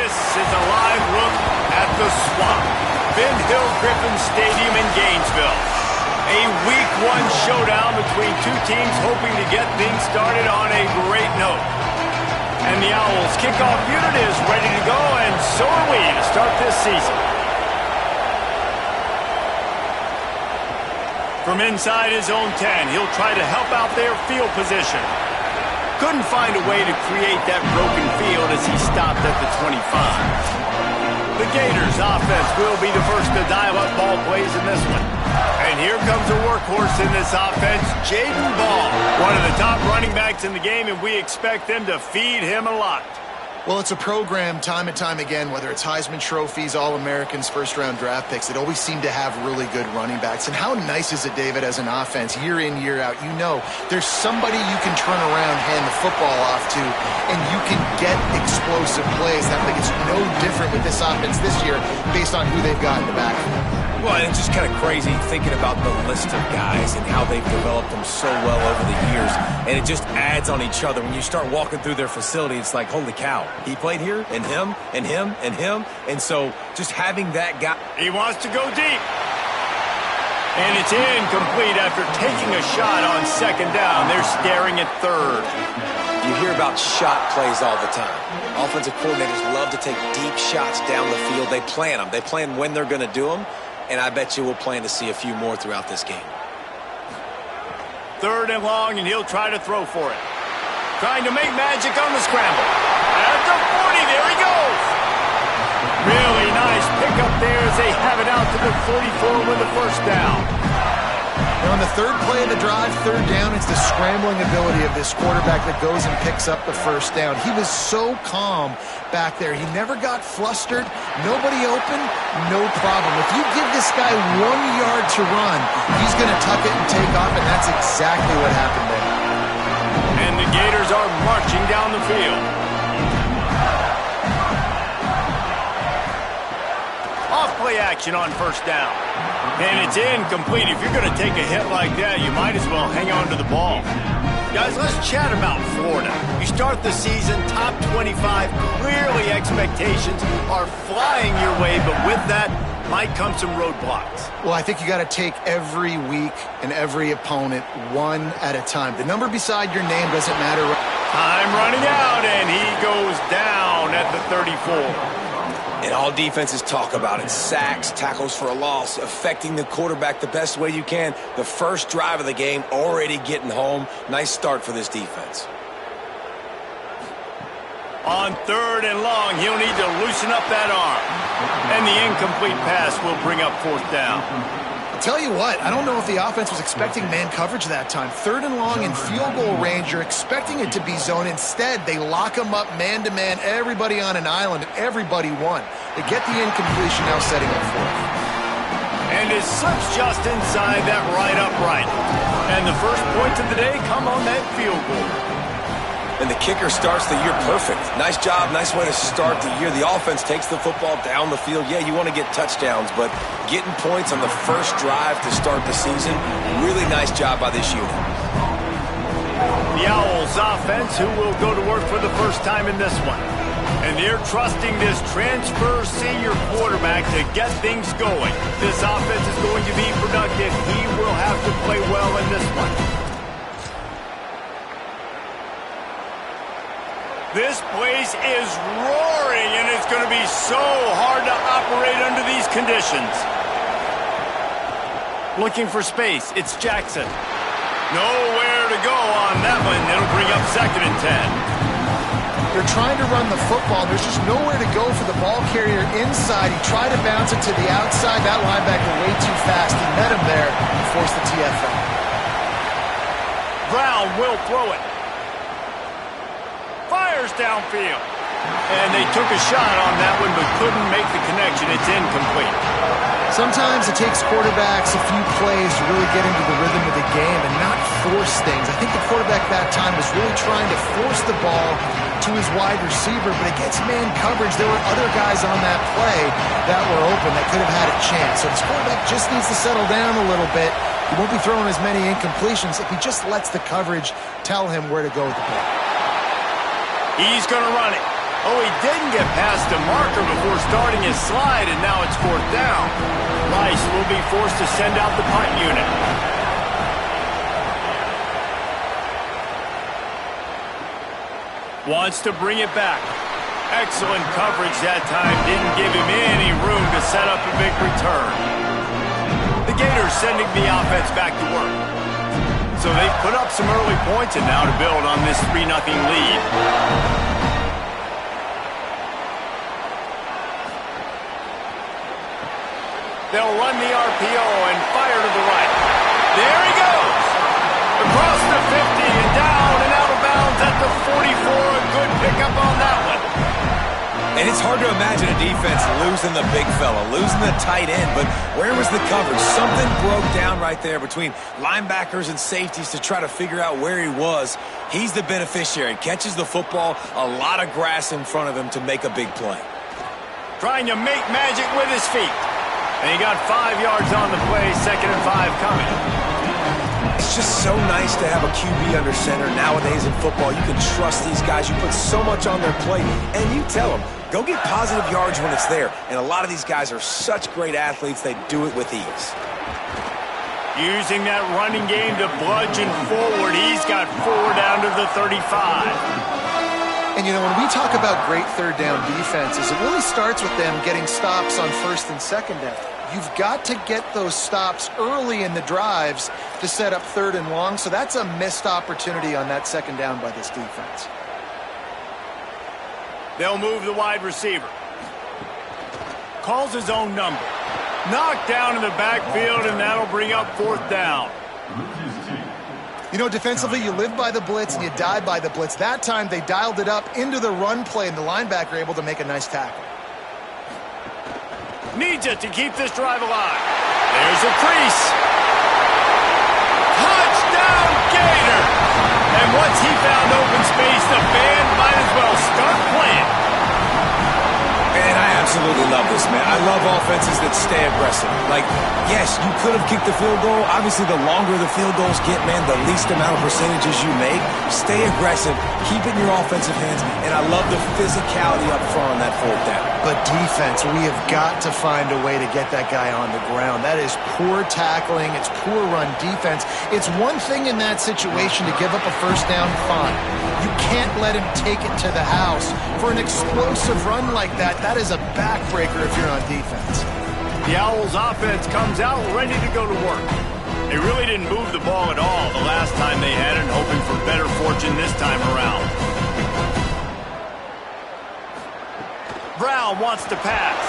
This is a live look at the Swamp, Ben Hill Griffin Stadium in Gainesville. A Week 1 showdown between two teams hoping to get things started on a great note. And the Owls' kickoff unit is ready to go, and so are we to start this season. From inside his own 10, he'll try to help out their field position. Couldn't find a way to create that broken field as he stopped at the 25. The Gators' offense will be the first to dial up ball plays in this one. And here comes a workhorse in this offense, Jaden Ball. One of the top running backs in the game, and we expect them to feed him a lot. Well, it's a program time and time again, whether it's Heisman trophies, All-Americans, first-round draft picks, it always seem to have really good running backs. And how nice is it, David, as an offense, year in, year out, you know there's somebody you can turn around, hand the football off to, and you can get explosive plays. I think it's no different with this offense this year based on who they've got in the backfield. Well, it's just kind of crazy thinking about the list of guys and how they've developed them so well over the years. And it just adds on each other. When you start walking through their facility, it's like, holy cow, he played here, and him, and him, and him. And so just having that guy. He wants to go deep. And it's incomplete after taking a shot on second down. They're staring at third. You hear about shot plays all the time. Offensive coordinators love to take deep shots down the field. They plan them. They plan when they're going to do them. And I bet you we'll plan to see a few more throughout this game. Third and long, and he'll try to throw for it. Trying to make magic on the scramble. At the 40, there he goes. Really nice pickup there as they have it out to the 44 with the first down. Now on the third play of the drive, third down, it's the scrambling ability of this quarterback that goes and picks up the first down. He was so calm back there. He never got flustered. Nobody open, no problem. If you give this guy 1 yard to run, he's going to tuck it and take off, and that's exactly what happened there. And the Gators are marching down the field. Off-play action on first down. And it's incomplete. If you're going to take a hit like that, you might as well hang on to the ball. Guys, let's chat about Florida. You start the season top 25. Clearly expectations are flying your way, but with that might come some roadblocks. Well, I think you got to take every week and every opponent one at a time. The number beside your name doesn't matter. Time running out, and he goes down at the 34. And all defenses talk about it. Sacks, tackles for a loss, affecting the quarterback the best way you can. The first drive of the game, already getting home. Nice start for this defense. On third and long, he'll need to loosen up that arm. And the incomplete pass will bring up fourth down. I'll tell you what, I don't know if the offense was expecting man coverage that time. Third and long in field goal range, you're expecting it to be zone. Instead, they lock them up man-to-man, everybody on an island, and everybody won. They get the incompletion, now setting up fourth. And it slips just inside that right upright. And the first points of the day come on that field goal. And the kicker starts the year perfect. Nice job, nice way to start the year. The offense takes the football down the field. Yeah, you want to get touchdowns, but getting points on the first drive to start the season, really nice job by this unit. The Owls offense, who will go to work for the first time in this one. And they're trusting this transfer senior quarterback to get things going. This offense is going to be productive. He will have to play well in this one. This place is roaring, and it's going to be so hard to operate under these conditions. Looking for space, it's Jackson. Nowhere to go on that one. It'll bring up second and 10. They're trying to run the football. There's just nowhere to go for the ball carrier inside. He tried to bounce it to the outside. That linebacker way too fast. He met him there and forced the TFL. Brown will throw it. Fires downfield. And they took a shot on that one but couldn't make the connection. It's incomplete. Sometimes it takes quarterbacks a few plays to really get into the rhythm of the game and not force things. I think the quarterback that time was really trying to force the ball to his wide receiver, but against man coverage, there were other guys on that play that were open that could have had a chance. So this quarterback just needs to settle down a little bit. He won't be throwing as many incompletions if he just lets the coverage tell him where to go with the ball. He's going to run it. Oh, he didn't get past the marker before starting his slide, and now it's 4th down. Rice will be forced to send out the punt unit. Wants to bring it back. Excellent coverage that time. Didn't give him any room to set up a big return. The Gators sending the offense back to work. So they've put up some early points and now to build on this 3-0 lead. They'll run the RPO and fire to the right. There he goes! Across the 50 and down and out of bounds at the 44. A good pickup on that one. And it's hard to imagine a defense losing the big fella, losing the tight end, but where was the coverage? Something broke down right there between linebackers and safeties to try to figure out where he was. He's the beneficiary. Catches the football, a lot of grass in front of him to make a big play. Trying to make magic with his feet. And he got 5 yards on the play, 2nd and 5 coming. It's just so nice to have a QB under center nowadays in football. You can trust these guys. You put so much on their plate, and you tell them, go get positive yards when it's there. And a lot of these guys are such great athletes, they do it with ease. Using that running game to bludgeon forward. He's got 4 down to the 35. And, you know, when we talk about great third down defenses, it really starts with them getting stops on 1st and 2nd down. You've got to get those stops early in the drives to set up 3rd and long, so that's a missed opportunity on that 2nd down by this defense. They'll move the wide receiver. Calls his own number. Knocked down in the backfield, and that'll bring up 4th down. You know, defensively, you live by the blitz and you die by the blitz. That time, they dialed it up into the run play, and the linebacker able to make a nice tackle. Needs it to keep this drive alive. There's a crease. Touchdown, Gator! And once he found open space, the band might as well start playing. And I absolutely love this, man. I love offenses that stay aggressive. Like, yes, you could have kicked the field goal. Obviously, the longer the field goals get, man, the least amount of percentages you make. Stay aggressive. Keep it in your offensive hands. And I love the physicality up front on that 4th down. But defense, we have got to find a way to get that guy on the ground. That is poor tackling. It's poor run defense. It's one thing in that situation to give up a 1st down, fine. You can't let him take it to the house. For an explosive run like that, that is a backbreaker if you're on defense. The Owls offense comes out ready to go to work. They really didn't move the ball at all the last time they had it, hoping for better fortune this time around. Brown wants to pass.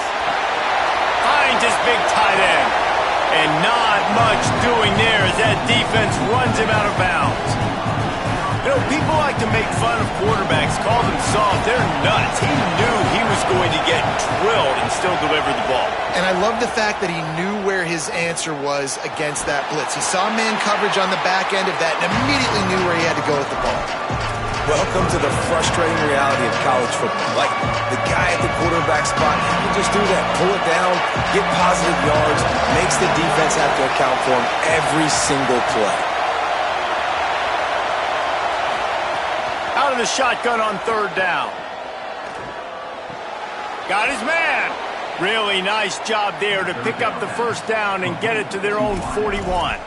Finds his big tight end. And not much doing there as that defense runs him out of bounds. You know, people like to make fun of quarterbacks, call them soft. They're nuts. He knew he was going to get drilled and still deliver the ball. And I love the fact that he knew where his answer was against that blitz. He saw man coverage on the back end of that and immediately knew where he had to go with the ball. Welcome to the frustrating reality of college football. Like, the guy at the quarterback spot, he can just do that. Pull it down, get positive yards, makes the defense have to account for him every single play. Out of the shotgun on 3rd down. Got his man. Really nice job there to pick up the 1st down and get it to their own 41.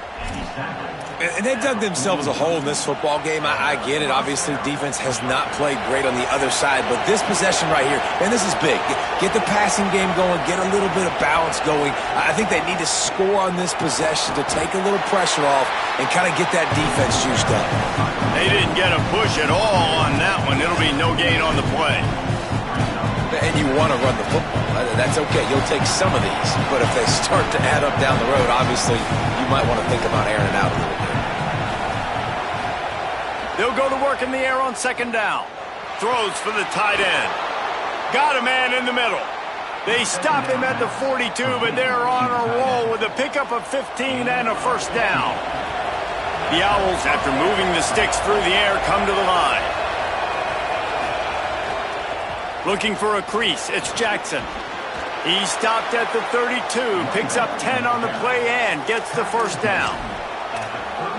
And they dug themselves a hole in this football game. I get it. Obviously, defense has not played great on the other side. But this possession right here, man, this is big. Get the passing game going. Get a little bit of balance going. I think they need to score on this possession to take a little pressure off and kind of get that defense juiced up. They didn't get a push at all on that one. It'll be no gain on the play. And you want to run the football. That's okay. You'll take some of these. But if they start to add up down the road, obviously, you might want to think about airing it out a little bit. They'll go to work in the air on 2nd down. Throws for the tight end. Got a man in the middle. They stop him at the 42, but they're on a roll with a pickup of 15 and a 1st down. The Owls, after moving the sticks through the air, come to the line. Looking for a crease, it's Jackson. He stopped at the 32, picks up 10 on the play and gets the 1st down.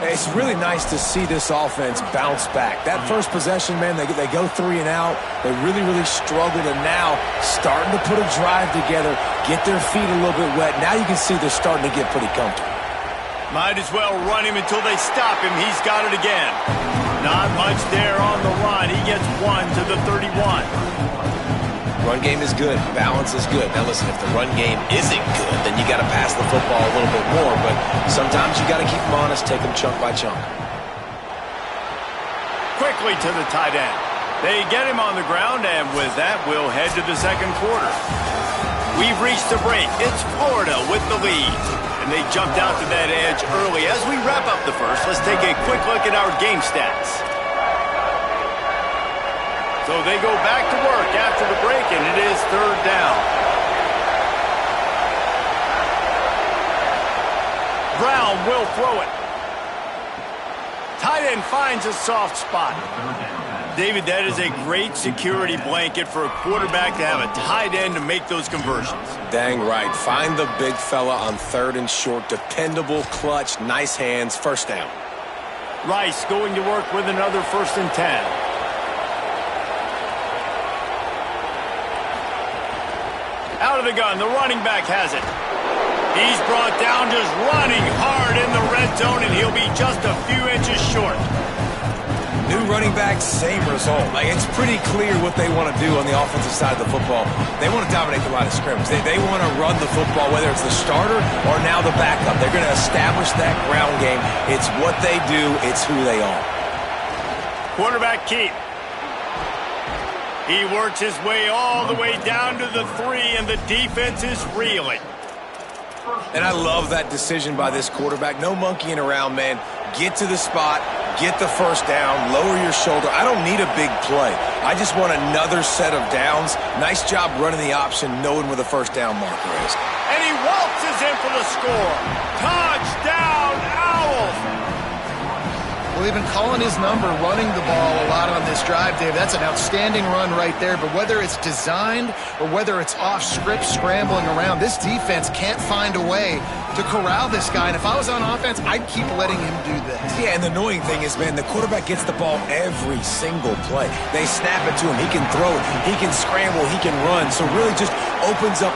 It's really nice to see this offense bounce back. That first possession, man, they go 3 and out. They really, really struggled, and now starting to put a drive together, get their feet a little bit wet. Now you can see they're starting to get pretty comfortable. Might as well run him until they stop him. He's got it again. Not much there on the run. He gets 1 to the 31. Run game is good. Balance is good. Now, listen, if the run game isn't good, then you got to pass the football a little bit more. But sometimes you got to keep them honest, take them chunk by chunk. Quickly to the tight end. They get him on the ground, and with that, we'll head to the second quarter. We've reached the break. It's Florida with the lead. And they jumped out to that edge early. As we wrap up the first, let's take a quick look at our game stats. So they go back to work after the break, and it is third down. Brown will throw it. Tight end finds a soft spot. David, that is a great security blanket for a quarterback to have a tight end to make those conversions. Dang right. Find the big fella on 3rd and short. Dependable, clutch, nice hands, first down. Rice going to work with another 1st and 10. Out of the gun, the running back has it. He's brought down just running hard in the red zone, and he'll be just a few inches short. New running back, same result. It's pretty clear what they want to do on the offensive side of the football. They want to dominate the line of scrimmage. They want to run the football, whether it's the starter or now the backup. They're going to establish that ground game. It's what they do. It's who they are. Quarterback keep. He works his way all the way down to the 3, and the defense is reeling. And I love that decision by this quarterback. No monkeying around, man. Get to the spot, get the first down, lower your shoulder. I don't need a big play. I just want another set of downs. Nice job running the option, knowing where the first down marker is. And he waltzes in for the score. Touchdown, Owls! Well, they've been calling his number, running the ball a lot on this drive, Dave. That's an outstanding run right there. But whether it's designed or whether it's off script, scrambling around, this defense can't find a way to corral this guy. And if I was on offense, I'd keep letting him do this. Yeah, and the annoying thing is, man, the quarterback gets the ball every single play. They snap it to him. He can throw it. He can scramble. He can run. So really just opens up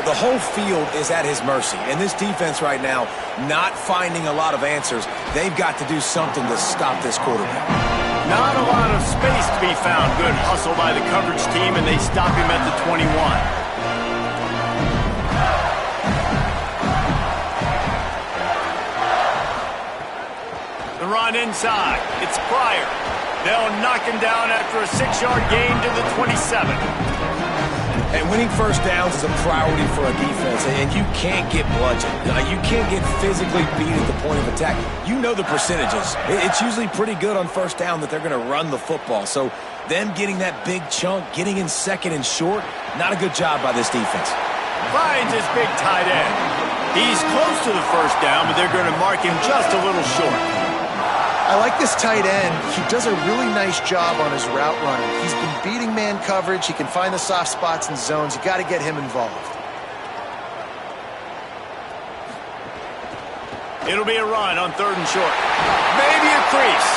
the whole field is at his mercy. And this defense right now, not finding a lot of answers. They've got to do something to stop this quarterback. Not a lot of space to be found. Good hustle by the coverage team, and they stop him at the 21. The run inside. It's Pryor. They'll knock him down after a 6-yard gain to the 27. And winning first downs is a priority for a defense, and you can't get bludgeoned. You can't get physically beat at the point of attack. You know the percentages. It's usually pretty good on first down that they're going to run the football. So them getting that big chunk, getting in 2nd and short, not a good job by this defense. Finds his big tight end. He's close to the first down, but they're going to mark him just a little short. I like this tight end. He does a really nice job on his route running. He's been beating man coverage. He can find the soft spots and zones. You got to get him involved. It'll be a run on 3rd and short. Maybe a crease.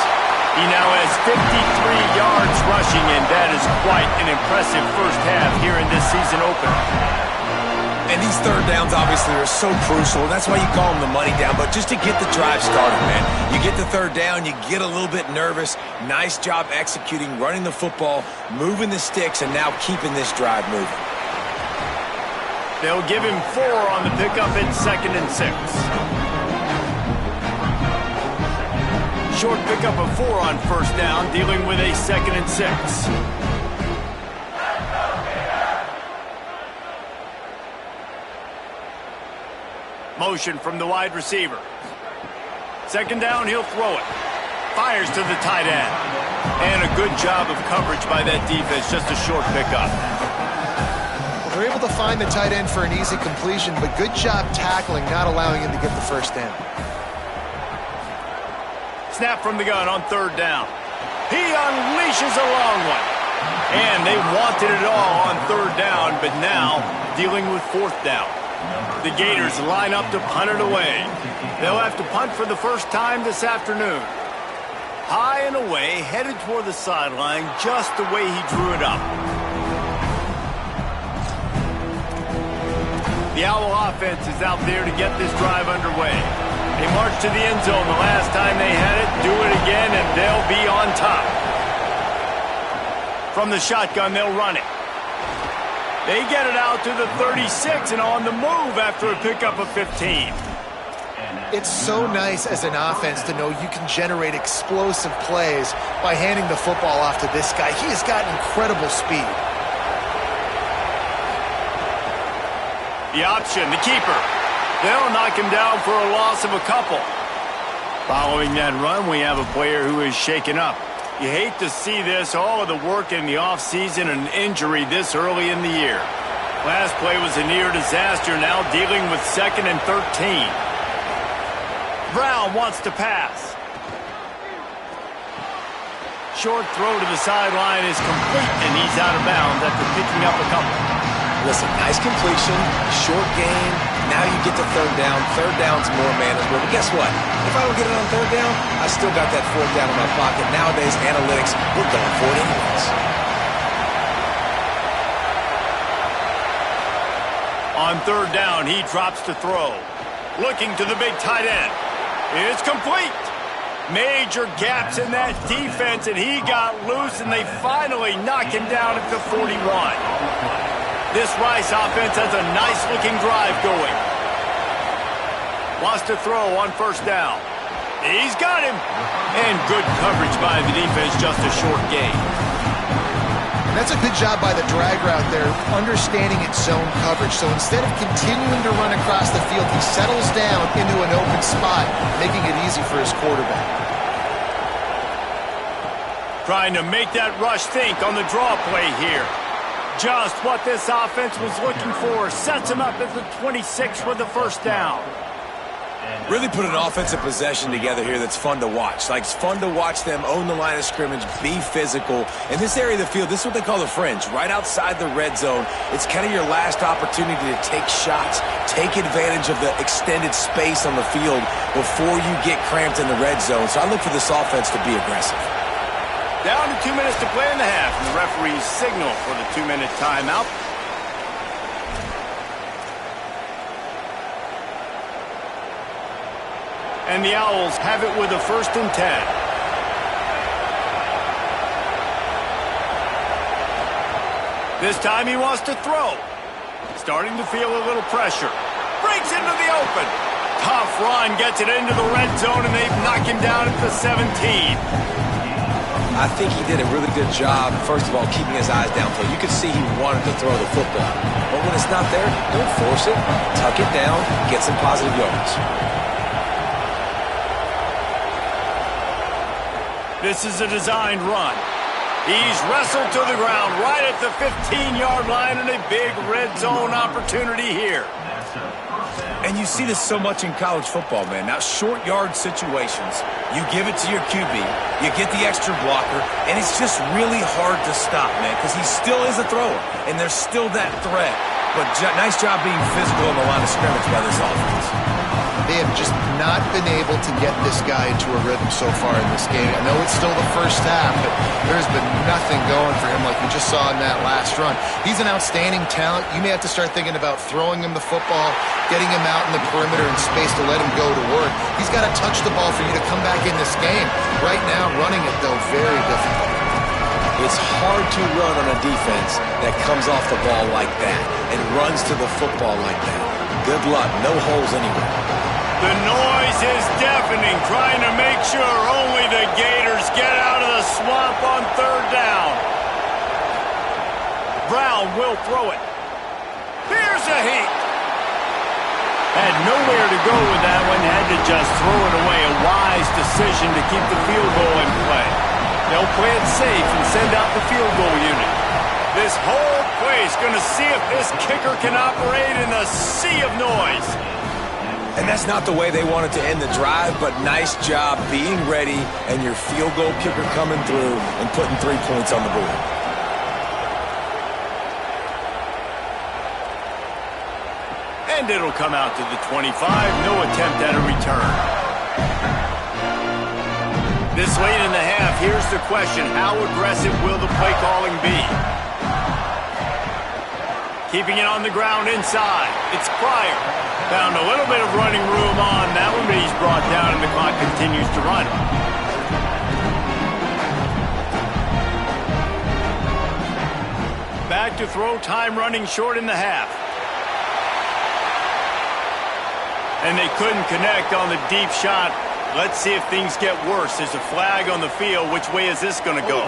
He now has 53 yards rushing, and that is quite an impressive first half here in this season opener. And these third downs, obviously, are so crucial. That's why you call them the money down. But just to get the drive started, man. You get the third down, you get a little bit nervous. Nice job executing, running the football, moving the sticks, and now keeping this drive moving. They'll give him 4 on the pickup in 2nd and 6. Short pickup of 4 on first down, dealing with a 2nd and 6. Motion from the wide receiver. 2nd down, he'll throw it. Fires to the tight end. And a good job of coverage by that defense, just a short pickup. Well, they're able to find the tight end for an easy completion, but good job tackling, not allowing him to get the first down. Snap from the gun on 3rd down. He unleashes a long one. And they wanted it all on 3rd down, but now dealing with 4th down. The Gators line up to punt it away. They'll have to punt for the first time this afternoon. High and away, headed toward the sideline, just the way he drew it up. The Owl offense is out there to get this drive underway. They marched to the end zone the last time they had it, do it again, and they'll be on top. From the shotgun, they'll run it. They get it out to the 36 and on the move after a pickup of 15. It's so nice as an offense to know you can generate explosive plays by handing the football off to this guy. He has got incredible speed. The option, the keeper. They'll knock him down for a loss of a couple. Following that run, we have a player who is shaken up. You hate to see this, all of the work in the offseason and injury this early in the year. Last play was a near disaster, now dealing with 2nd and 13. Brown wants to pass. Short throw to the sideline is complete, and he's out of bounds after picking up a couple. Listen, nice completion, short gain. Now you get to third down. Third down's more manageable. But guess what? If I don't get it on third down, I still got that fourth down in my pocket. Nowadays, analytics, we're going for it anyways. On third down, he drops to throw. Looking to the big tight end. It's complete. Major gaps in that defense, and he got loose, and they finally knock him down at the 41. This Rice offense has a nice-looking drive going. Wants to throw on first down. He's got him. And good coverage by the defense, just a short gain. And that's a good job by the drag route there, understanding its zone coverage. So instead of continuing to run across the field, he settles down into an open spot, making it easy for his quarterback. Trying to make that rush think on the draw play here. Just what this offense was looking for. Sets him up at the 26 with the first down. Really put an offensive possession together here that's fun to watch. Like, it's fun to watch them own the line of scrimmage, be physical. In this area of the field, this is what they call the fringe, right outside the red zone. It's kind of your last opportunity to take shots, take advantage of the extended space on the field before you get cramped in the red zone. So I look for this offense to be aggressive. Down to 2 minutes to play in the half, and the referee's signal for the 2-minute timeout. And the Owls have it with a 1st and 10. This time he wants to throw. Starting to feel a little pressure. Breaks into the open. Tough run, gets it into the red zone, and they knock him down at the 17. I think he did a really good job, first of all, keeping his eyes downfield. You could see he wanted to throw the football. But when it's not there, don't force it. Tuck it down, get some positive yards. This is a designed run. He's wrestled to the ground right at the 15-yard line, and a big red zone opportunity here. And you see this so much in college football, man. Now, short yard situations, you give it to your QB, you get the extra blocker, and it's just really hard to stop, man, because he still is a thrower, and there's still that threat. But nice job being physical on the line of scrimmage by this offense. They have just not been able to get this guy into a rhythm so far in this game. I know it's still the first half, but there's been nothing going for him like we just saw in that last run. He's an outstanding talent. You may have to start thinking about throwing him the football, getting him out in the perimeter in space to let him go to work. He's got to touch the ball for you to come back in this game. Right now, running it, though, very difficult. It's hard to run on a defense that comes off the ball like that and runs to the football like that. Good luck. No holes anywhere. The noise is deafening, trying to make sure only the Gators get out of the swamp on third down. Brown will throw it. Here's a heat. Had nowhere to go with that one, had to just throw it away. A wise decision to keep the field goal in play. They'll play it safe and send out the field goal unit. This whole place going to see if this kicker can operate in a sea of noise. And that's not the way they wanted to end the drive, but nice job being ready and your field goal kicker coming through and putting 3 points on the board. And it'll come out to the 25. No attempt at a return. This late in the half, here's the question. How aggressive will the play calling be? Keeping it on the ground inside. It's Pryor. Found a little bit of running room on that one, but he's brought down and the clock continues to run. Back to throw, time running short in the half. And they couldn't connect on the deep shot. Let's see if things get worse. There's a flag on the field. Which way is this going to go?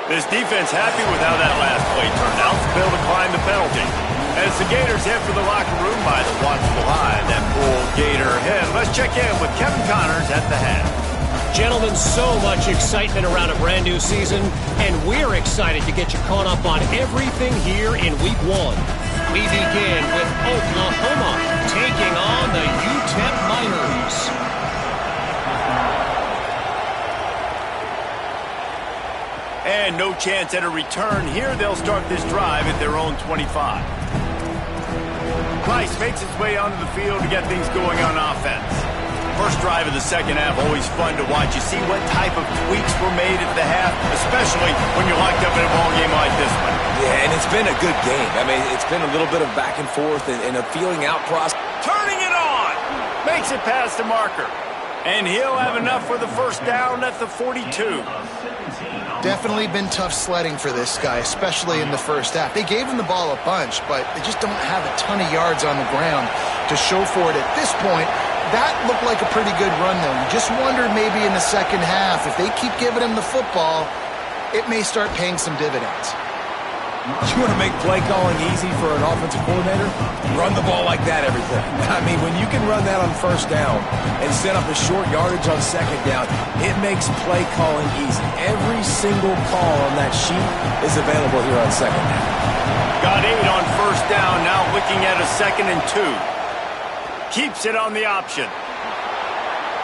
This defense happy with how that last play turned out. They'll decline the penalty. As the Gators head for the locker room by the watchful eye, that bull Gator head. Let's check in with Kevin Connors at the half. Gentlemen, so much excitement around a brand new season, and we're excited to get you caught up on everything here in Week 1. We begin with Oklahoma taking on the UTEP Miners. And no chance at a return here. They'll start this drive at their own 25. Rice makes his way onto the field to get things going on offense. First drive of the second half, always fun to watch. You see what type of tweaks were made at the half, especially when you're locked up in a ball game like this one. Yeah, and it's been a good game. I mean, it's been a little bit of back and forth and a feeling out process. Turning it on! Makes it past the marker. And he'll have enough for the first down at the 42. Definitely been tough sledding for this guy, especially in the first half. They gave him the ball a bunch, but they just don't have a ton of yards on the ground to show for it at this point. That looked like a pretty good run, though. You just wondered maybe in the second half, if they keep giving him the football, it may start paying some dividends. You want to make play calling easy for an offensive coordinator? Run the ball like that every play. I mean, when you can run that on first down and set up a short yardage on second down, it makes play calling easy. Every single call on that sheet is available here on second down. Got 8 on first down, now looking at a 2nd and 2. Keeps it on the option.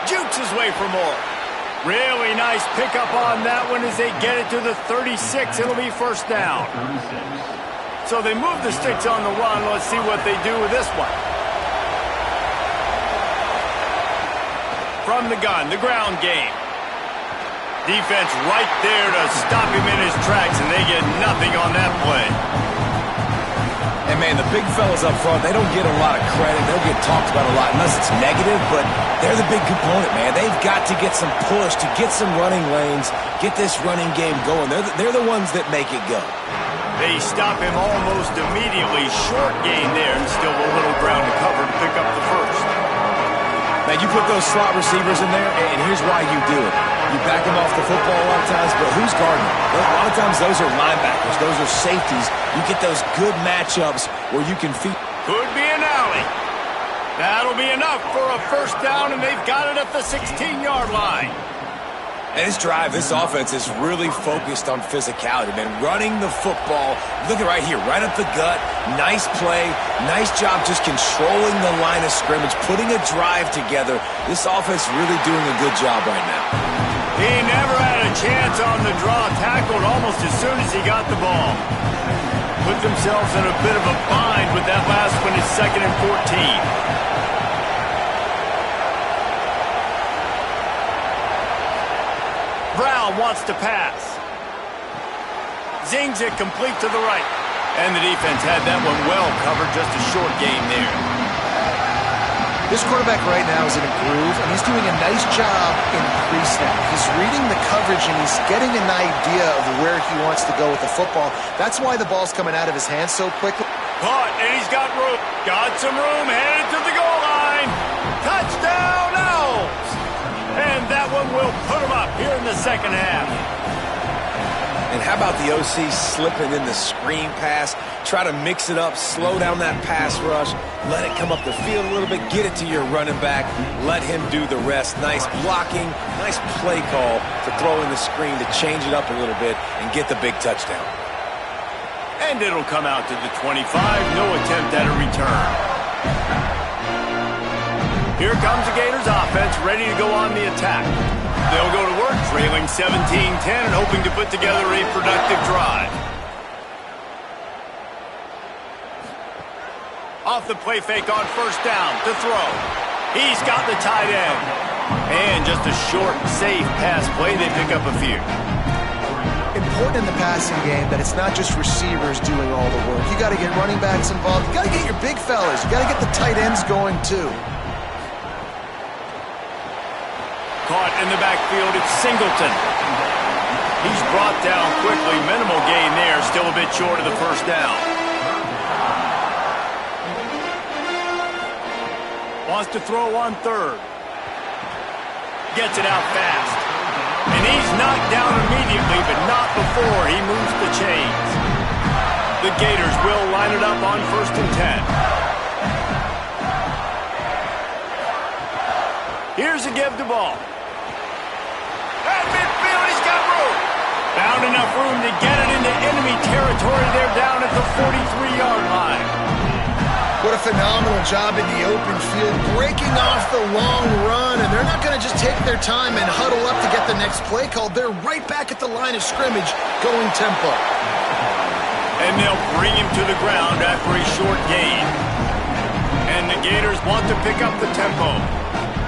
Jukes his way for more. Really nice pickup on that one as they get it to the 36. It'll be first down. So they move the sticks on the run. Let's see what they do with this one. From the gun, the ground game. Defense right there to stop him in his tracks, and they get nothing on that play. And, man, the big fellas up front, they don't get a lot of credit. They'll get talked about a lot unless it's negative, but they're the big component, man. They've got to get some push, to get some running lanes, get this running game going. They're the ones that make it go. They stop him almost immediately. Short gain there, and still a little ground to cover to pick up the first. Man, you put those slot receivers in there, and here's why you do it. You back them off the football a lot of times, but who's guarding them? A lot of times those are linebackers. Those are safeties. You get those good matchups where you can feed. Could be an alley. That'll be enough for a first down, and they've got it at the 16-yard line. And this drive, this offense is really focused on physicality, man. Running the football. Look at right here, right up the gut. Nice play. Nice job just controlling the line of scrimmage, putting a drive together. This offense really doing a good job right now. He never had a chance on the draw. Tackled almost as soon as he got the ball. Put themselves in a bit of a bind with that last one. It's 2nd and 14. Brown wants to pass. Zings it complete to the right. And the defense had that one well covered. Just a short gain there. This quarterback right now is in a groove, and he's doing a nice job in pre-snap. He's reading the coverage, and he's getting an idea of where he wants to go with the football. That's why the ball's coming out of his hands so quickly. Caught, and he's got room. Got some room, headed to the goal line. Touchdown, Owls! And that one will put him up here in the second half. And how about the OC slipping in the screen pass? Try to mix it up, slow down that pass rush, let it come up the field a little bit, get it to your running back, let him do the rest. Nice blocking, nice play call to throw in the screen to change it up a little bit and get the big touchdown. And it'll come out to the 25. No attempt at a return. Here comes the Gators offense, ready to go on the attack. They'll go to work, Trailing 17-10 and hoping to put together a productive drive. Off the play fake on first down to throw. He's got the tight end. And just a short, safe pass play. They pick up a few. Important in the passing game that it's not just receivers doing all the work. You got to get running backs involved. You got to get your big fellas. You got to get the tight ends going too. Caught in the backfield, it's Singleton. He's brought down quickly. Minimal gain there, still a bit short of the first down. Wants to throw on third. Gets it out fast. And he's knocked down immediately, but not before he moves the chains. The Gators will line it up on 1st and 10. Here's a give the ball. At midfield, he's got room. Found enough room to get it into enemy territory. They're down at the 43-yard line. What a phenomenal job in the open field, breaking off the long run, and they're not going to just take their time and huddle up to get the next play called. They're right back at the line of scrimmage, going tempo. And they'll bring him to the ground after a short gain. And the Gators want to pick up the tempo.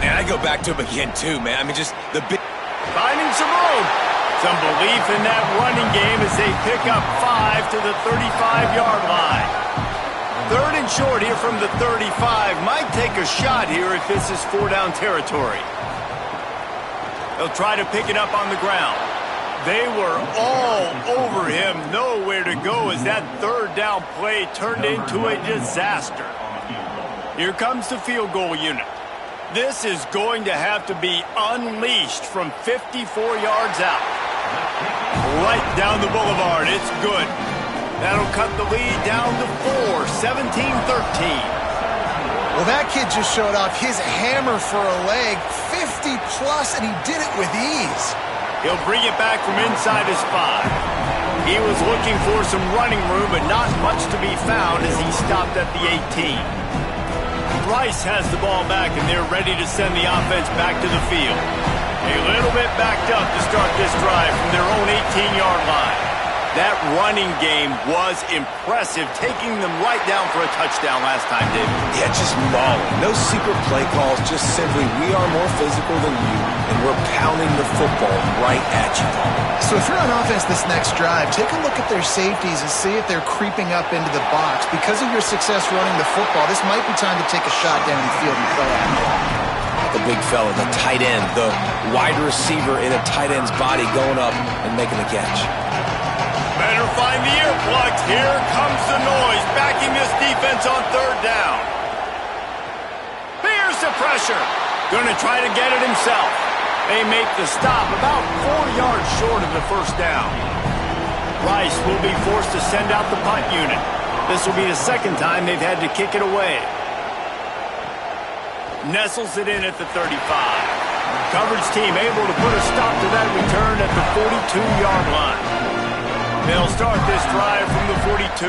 And I go back to him again, too, man. I mean, just the big... Finding some room. Some belief in that running game as they pick up 5 to the 35-yard line. 3rd and short here from the 35. Might take a shot here if this is 4-down territory. They'll try to pick it up on the ground. They were all over him. Nowhere to go as that 3rd down play turned into a disaster. Here comes the field goal unit. This is going to have to be unleashed from 54 yards out. Right down the boulevard. It's good. That'll cut the lead down to 4, 17-13. Well, that kid just showed off his hammer for a leg, 50-plus, and he did it with ease. He'll bring it back from inside his 5. He was looking for some running room, but not much to be found as he stopped at the 18. Rice has the ball back, and they're ready to send the offense back to the field. A little bit backed up to start this drive from their own 18-yard line. That running game was impressive, taking them right down for a touchdown last time, David. Yeah, just mauling. No secret play calls, just simply we are more physical than you, and we're pounding the football right at you. So if you're on offense this next drive, take a look at their safeties and see if they're creeping up into the box. Because of your success running the football, this might be time to take a shot down the field and play out. The big fella, the tight end, the wide receiver in a tight end's body going up and making the catch. Better find the earplugs. Here comes the noise, backing this defense on 3rd down. Here's the pressure. Going to try to get it himself. They make the stop about 4 yards short of the first down. Rice will be forced to send out the punt unit. This will be the 2nd time they've had to kick it away. Nestles it in at the 35. Coverage team able to put a stop to that return at the 42-yard line. They'll start this drive from the 42.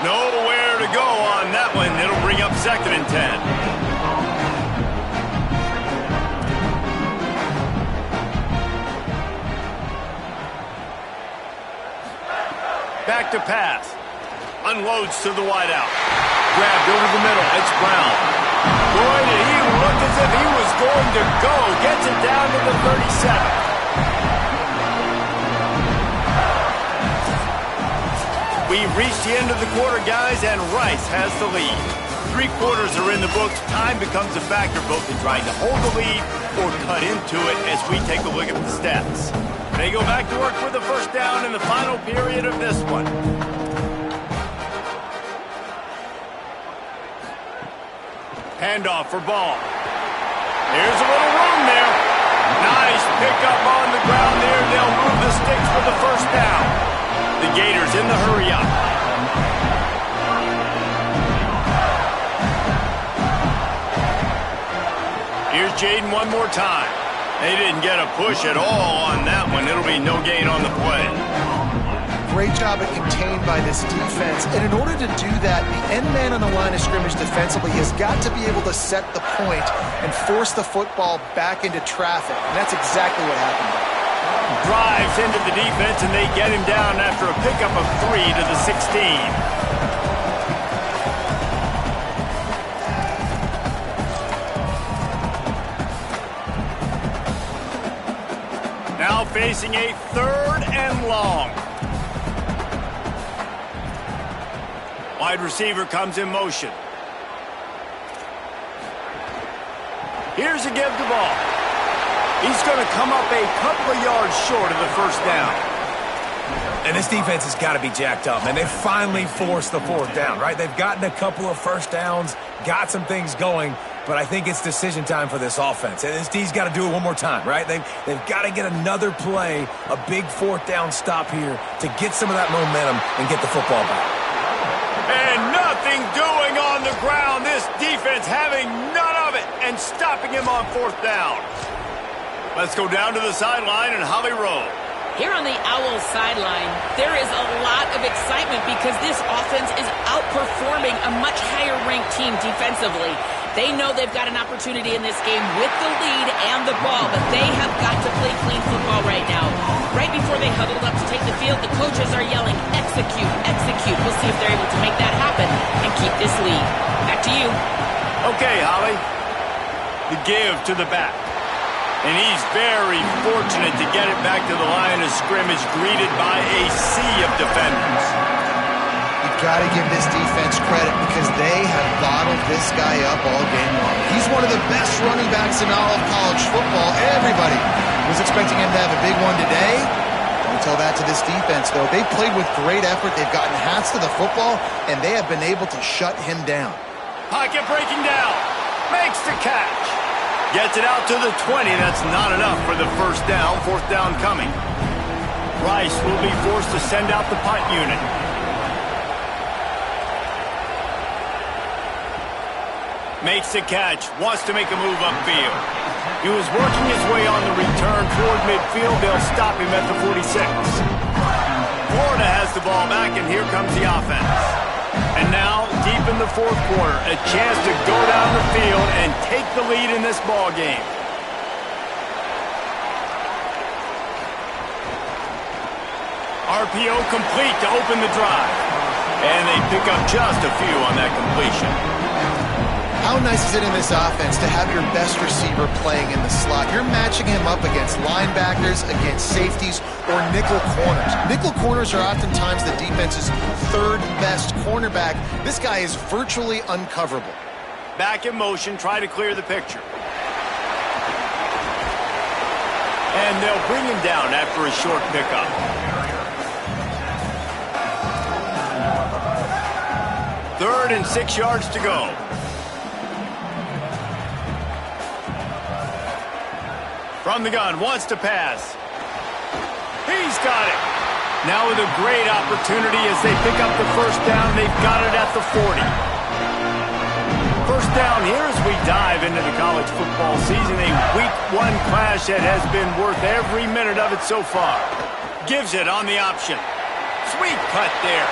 Nowhere to go on that one. It'll bring up 2nd and 10. Back to pass. Unloads to the wideout. Grabbed over the middle. It's Brown. Boy, did he look as if he was going to go. Gets it down to the 37. We've reached the end of the quarter, guys, and Rice has the lead. 3 quarters are in the books. Time becomes a factor both in trying to hold the lead or cut into it as we take a look at the stats. They go back to work for the first down in the final period of this one. Handoff for Ball. Here's a little room there. Nice pickup on the ground there. They'll move the sticks for the first down. The Gators in the hurry-up. Here's Jaden one more time. They didn't get a push at all on that one. It'll be no gain on the play. great job at contained by this defense. And in order to do that, the end man on the line of scrimmage defensively has got to be able to set the point and force the football back into traffic. And that's exactly what happened there. Drives into the defense, and they get him down after a pickup of 3 to the 16. Now facing a 3rd and long. Wide receiver comes in motion. Here's a give the ball. He's going to come up a couple of yards short of the first down. And this defense has got to be jacked up, man. They finally forced the 4th down, right? They've gotten a couple of first downs, got some things going, but I think it's decision time for this offense. And this D's got to do it one more time, right? They've got to get another play, a big 4th down stop here to get some of that momentum and get the football back. And nothing doing on the ground. This defense having none of it and stopping him on 4th down. Let's go down to the sideline and Holly roll. Here on the Owls sideline, there is a lot of excitement because this offense is outperforming a much higher-ranked team defensively. They know they've got an opportunity in this game with the lead and the ball, but they have got to play clean football right now. Right before they huddled up to take the field, the coaches are yelling, execute, execute. We'll see if they're able to make that happen and keep this lead. Back to you. Okay, Holly. The give to the back. And he's very fortunate to get it back to the line of scrimmage, greeted by a sea of defenders. You've got to give this defense credit because they have bottled this guy up all game long. He's one of the best running backs in all of college football. Everybody was expecting him to have a big one today. Don't tell that to this defense, though. They played with great effort. They've gotten hats to the football, and they have been able to shut him down. Pocket breaking down. Makes the catch. Gets it out to the 20. That's not enough for the first down. 4th down coming. Rice will be forced to send out the punt unit. Makes the catch. Wants to make a move upfield. He was working his way on the return toward midfield. They'll stop him at the 46. Florida has the ball back, and here comes the offense. And now, deep in the 4th quarter, a chance to go down the field and take the lead in this ball game. RPO complete to open the drive. And they pick up just a few on that completion. How nice is it in this offense to have your best receiver playing in the slot? You're matching him up against linebackers, against safeties, or nickel corners. Nickel corners are oftentimes the defense's 3rd best cornerback. This guy is virtually uncoverable. Back in motion, try to clear the picture. And they'll bring him down after a short pickup. Third and 6 yards to go. From the gun, wants to pass. He's got it. Now with a great opportunity as they pick up the first down. They've got it at the 40. First down here as we dive into the college football season. A week 1 clash that has been worth every minute of it so far. Gives it on the option. Sweet cut there.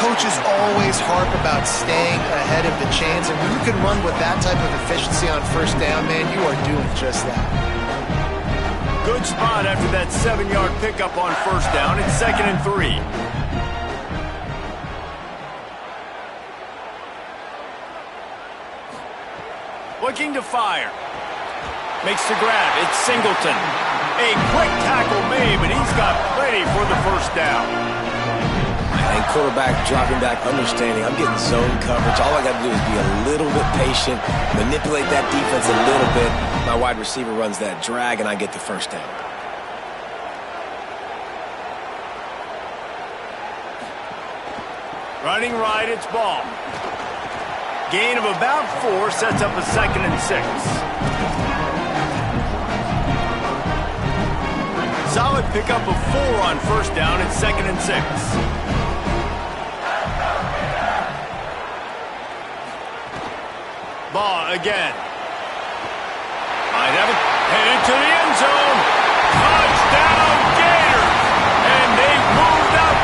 Coaches always harp about staying ahead of the chains, and when you can run with that type of efficiency on first down, man, you are doing just that. Good spot after that 7-yard pickup on first down. It's 2nd and 3. Looking to fire. Makes the grab. It's Singleton. A quick tackle made, but he's got plenty for the first down. And quarterback dropping back, understanding I'm getting zone coverage. All I got to do is be a little bit patient, manipulate that defense a little bit. My wide receiver runs that drag, and I get the first down. Running right, it's ball. Gain of about 4 sets up a 2nd and 6. Solid pickup of 4 on first down. It's 2nd and 6. Ball again. Might have it headed to the end zone. Touchdown Gators! And they moved out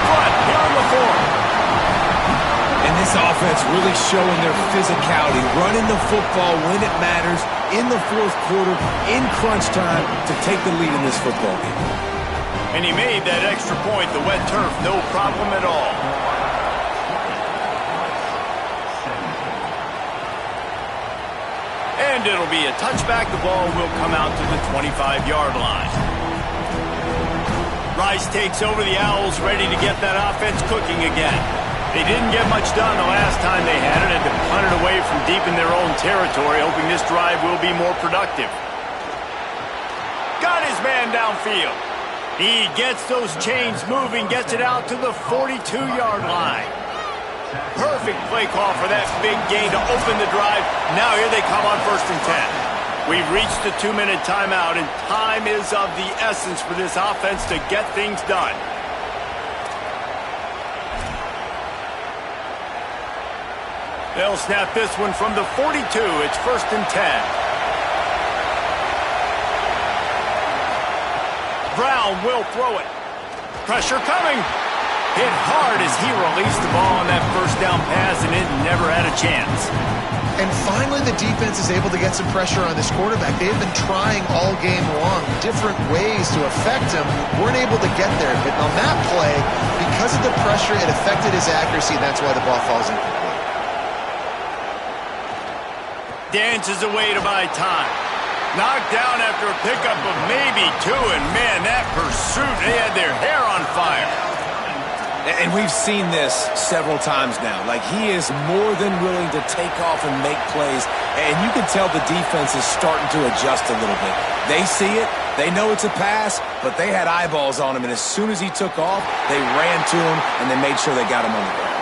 offense really showing their physicality, running the football when it matters, in the fourth quarter, in crunch time, to take the lead in this football game. And he made that extra point, the wet turf, no problem at all. And it'll be a touchback. The ball will come out to the 25-yard line. Rice takes over the Owls, ready to get that offense cooking again. They didn't get much done the last time they had it, and to punt it away from deep in their own territory, hoping this drive will be more productive. Got his man downfield. He gets those chains moving, gets it out to the 42-yard line. Perfect play call for that big gain to open the drive. Now here they come on 1st and 10. We've reached the 2-minute timeout, and time is of the essence for this offense to get things done. They'll snap this one from the 42. It's 1st and 10. Brown will throw it. Pressure coming. Hit hard as he released the ball on that first down pass, and it never had a chance. And finally, the defense is able to get some pressure on this quarterback. They have been trying all game long different ways to affect him. Weren't able to get there. But on that play, because of the pressure, it affected his accuracy, and that's why the ball falls incomplete. Dances away to buy time. Knocked down after a pickup of maybe 2, and man, that pursuit, they had their hair on fire. And we've seen this several times now. Like, he is more than willing to take off and make plays, and you can tell the defense is starting to adjust a little bit. They see it, they know it's a pass, but they had eyeballs on him, and as soon as he took off, they ran to him, and they made sure they got him on the ground.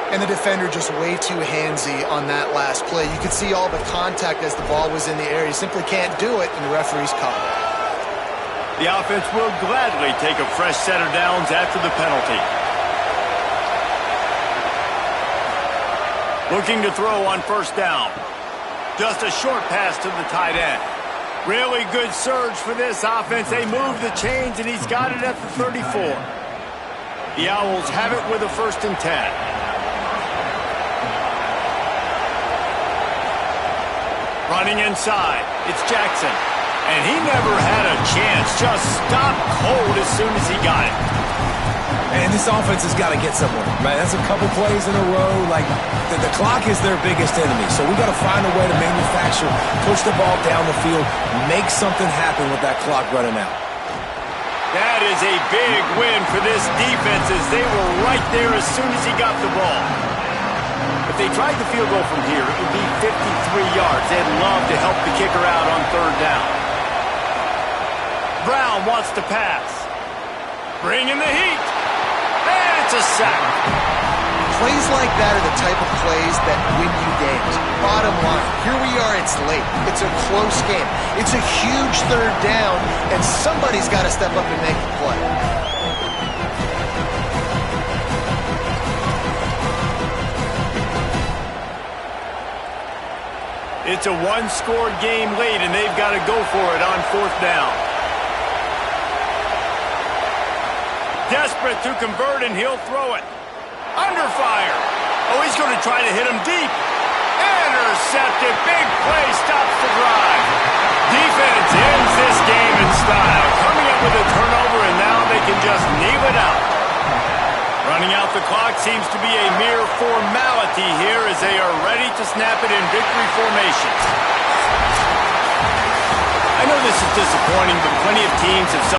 And the defender just way too handsy on that last play. You could see all the contact as the ball was in the air. You simply can't do it, and the referee's caught it. The offense will gladly take a fresh set of downs after the penalty. Looking to throw on 1st down. Just a short pass to the tight end. Really good surge for this offense. They move the chains, and he's got it at the 34. The Owls have it with a 1st and 10. Running inside, it's Jackson. And he never had a chance. Just stopped cold as soon as he got it. And this offense has got to get somewhere, right? That's a couple plays in a row. Like, the clock is their biggest enemy. So we got to find a way to manufacture, push the ball down the field, make something happen with that clock running out. That is a big win for this defense, as they were right there as soon as he got the ball. If they tried the field goal from here, it would be 53 yards. They'd love to help the kicker out on 3rd down. Brown wants to pass. Bring in the heat. And it's a sack. Plays like that are the type of plays that win you games. Bottom line, here we are, it's late. It's a close game. It's a huge 3rd down, and somebody's got to step up and make the play. It's a 1-score game late, and they've got to go for it on 4th down. Desperate to convert, and he'll throw it. Under fire. Oh, he's going to try to hit him deep. Intercepted. Big play stops the drive. Defense ends this game in style. Coming up with a turnover, and now they can just kneel it out. Running out the clock seems to be a mere formality here as they are ready to snap it in victory formation. I know this is disappointing, but plenty of teams have